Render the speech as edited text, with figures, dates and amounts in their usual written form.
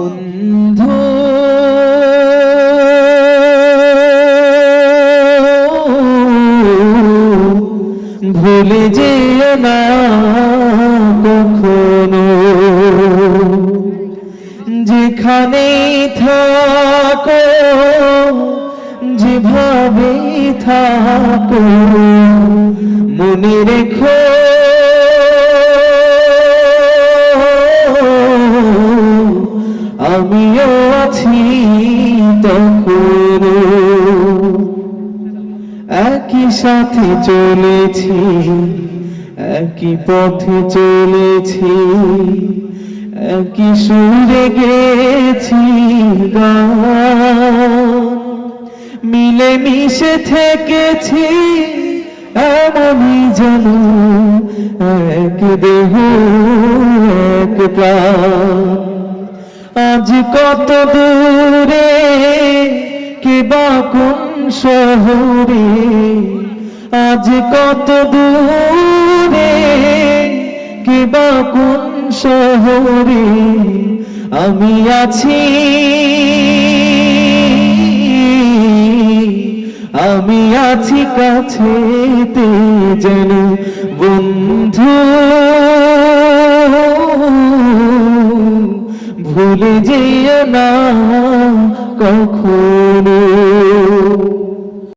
বন্ধু ভুলে যেও না কখনো, যেখানে থাকো যেভাবে থাকো মনে রেখো আমিও আছি তখন। একই সাথে চলেছি, একই পথে চলেছি, একই সুরে গেছি গান, মিলে মিশে থেকেছি এমনই যেন এক দেহ এক প্রাণ। আজ কত দূরে কে বা কোন শহরে, আজ কত দূরে কে বা কোন শহরে আমি আছি, আমি আছি কাছেতে যেন বন্ধু ভুলে যেও না কখনো।